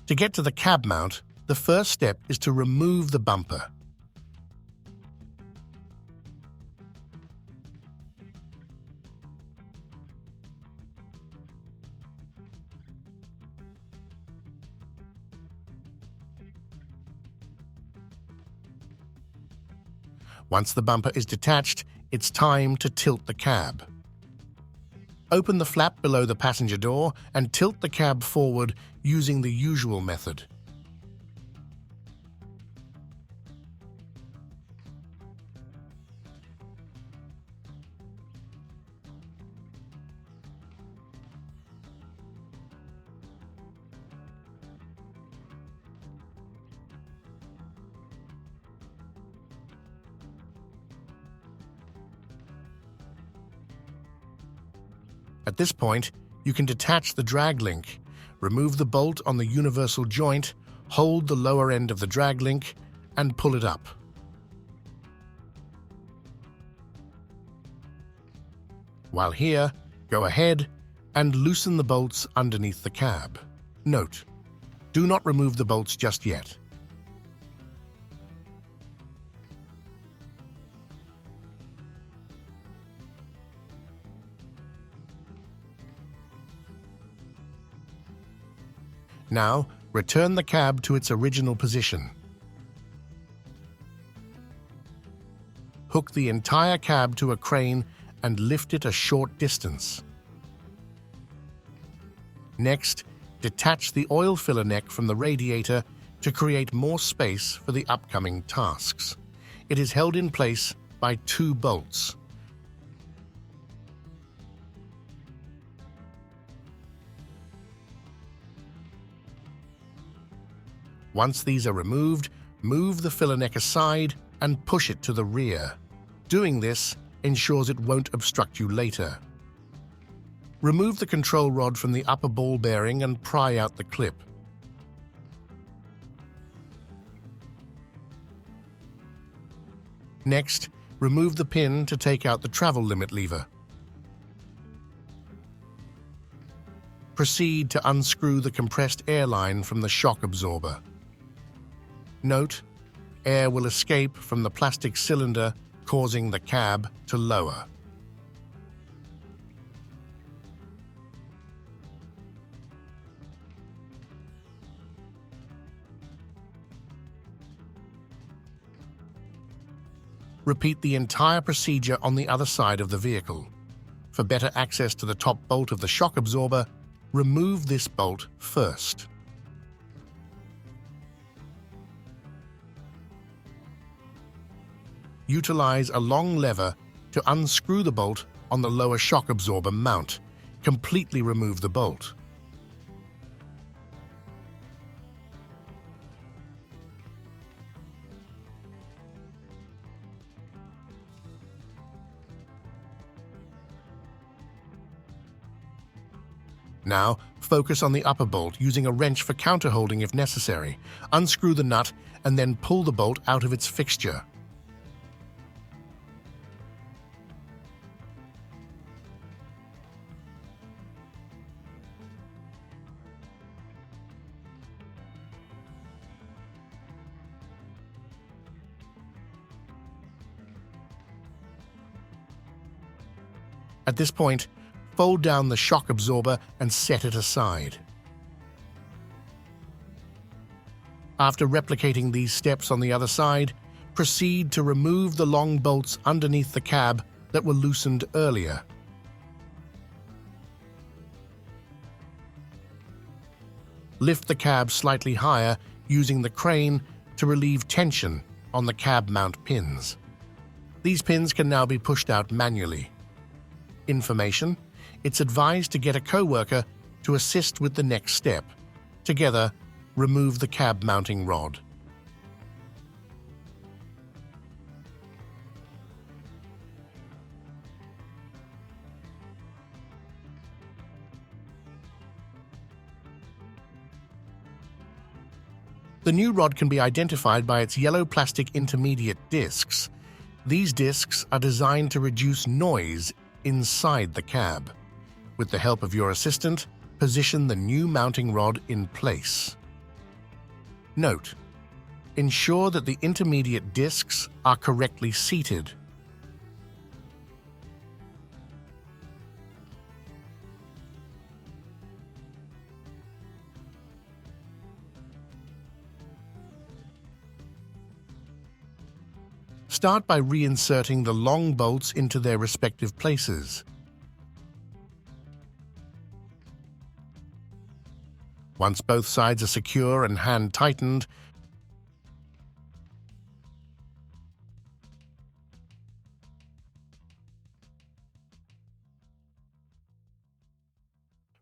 To get to the cab mount, the first step is to remove the bumper. Once the bumper is detached, it's time to tilt the cab. Open the flap below the passenger door and tilt the cab forward using the usual method. At this point, you can detach the drag link, remove the bolt on the universal joint, hold the lower end of the drag link, and pull it up. While here, go ahead and loosen the bolts underneath the cab. Note: do not remove the bolts just yet. Now, return the cab to its original position. Hook the entire cab to a crane and lift it a short distance. Next, detach the oil filler neck from the radiator to create more space for the upcoming tasks. It is held in place by 2 bolts. Once these are removed, move the filler neck aside and push it to the rear. Doing this ensures it won't obstruct you later. Remove the control rod from the upper ball bearing and pry out the clip. Next, remove the pin to take out the travel limit lever. Proceed to unscrew the compressed air line from the shock absorber. Note: air will escape from the plastic cylinder, causing the cab to lower. Repeat the entire procedure on the other side of the vehicle. For better access to the top bolt of the shock absorber, remove this bolt first. Utilize a long lever to unscrew the bolt on the lower shock absorber mount. Completely remove the bolt. Now, focus on the upper bolt using a wrench for counterholding if necessary. Unscrew the nut and then pull the bolt out of its fixture. At this point, fold down the shock absorber and set it aside. After replicating these steps on the other side, proceed to remove the long bolts underneath the cab that were loosened earlier. Lift the cab slightly higher using the crane to relieve tension on the cab mount pins. These pins can now be pushed out manually. Information: it's advised to get a coworker to assist with the next step. Together, remove the cab mounting rod. The new rod can be identified by its yellow plastic intermediate discs. These discs are designed to reduce noise inside the cab. With the help of your assistant, position the new mounting rod in place. Note: ensure that the intermediate discs are correctly seated. Start by reinserting the long bolts into their respective places. Once both sides are secure and hand-tightened,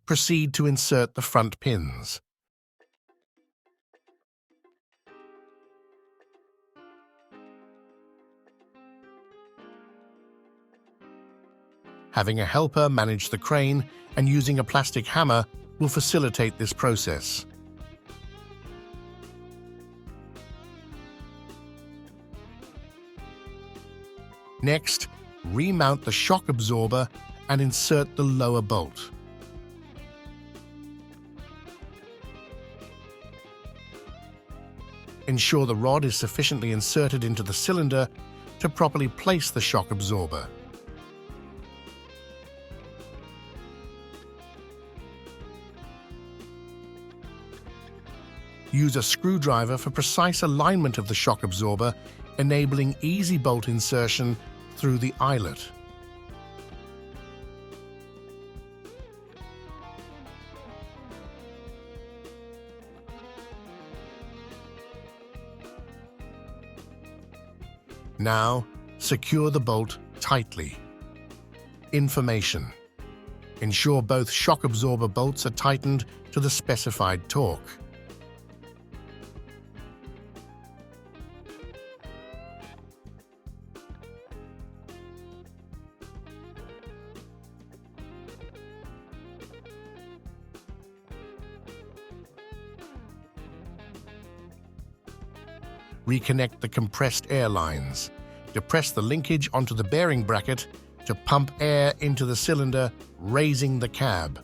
proceed to insert the front pins. Having a helper manage the crane and using a plastic hammer will facilitate this process. Next, remount the shock absorber and insert the lower bolt. Ensure the rod is sufficiently inserted into the cylinder to properly place the shock absorber. Use a screwdriver for precise alignment of the shock absorber, enabling easy bolt insertion through the eyelet. Now, secure the bolt tightly. Information: ensure both shock absorber bolts are tightened to the specified torque. Reconnect the compressed air lines. Depress the linkage onto the bearing bracket to pump air into the cylinder, raising the cab.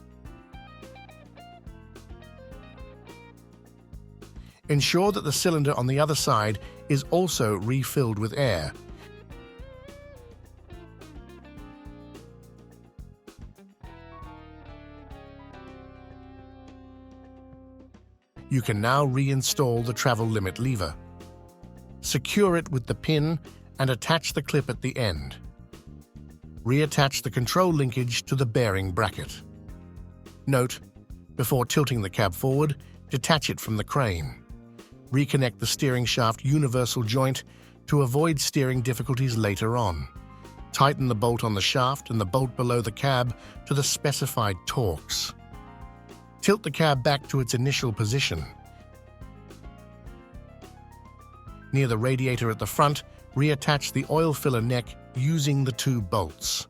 Ensure that the cylinder on the other side is also refilled with air. You can now reinstall the travel limit lever. Secure it with the pin and attach the clip at the end. Reattach the control linkage to the bearing bracket. Note: before tilting the cab forward, detach it from the crane. Reconnect the steering shaft universal joint to avoid steering difficulties later on. Tighten the bolt on the shaft and the bolt below the cab to the specified torques. Tilt the cab back to its initial position. Near the radiator at the front, reattach the oil filler neck using the two bolts.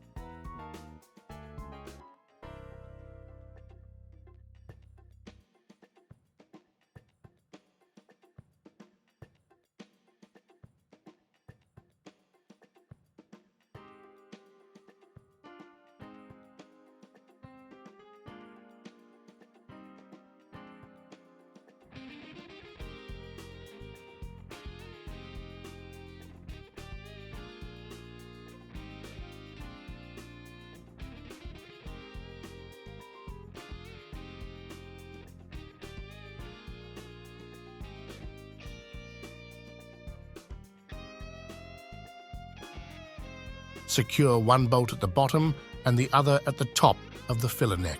Secure one bolt at the bottom and the other at the top of the filler neck.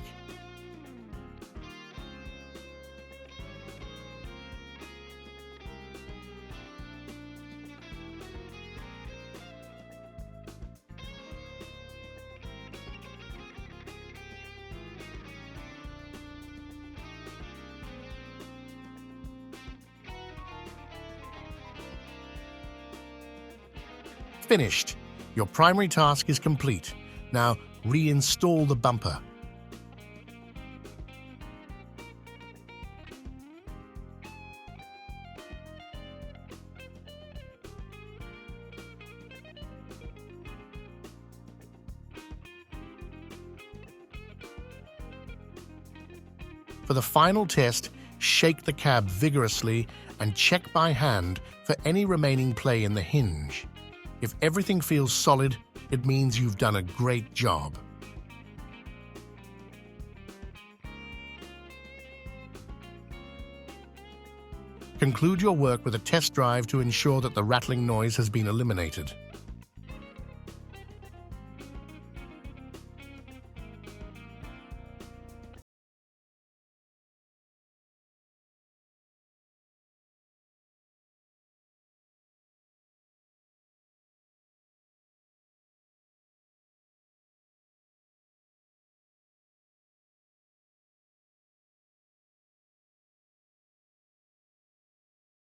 Finished. Your primary task is complete. Now, reinstall the bumper. For the final test, shake the cab vigorously and check by hand for any remaining play in the hinge. If everything feels solid, it means you've done a great job. Conclude your work with a test drive to ensure that the rattling noise has been eliminated.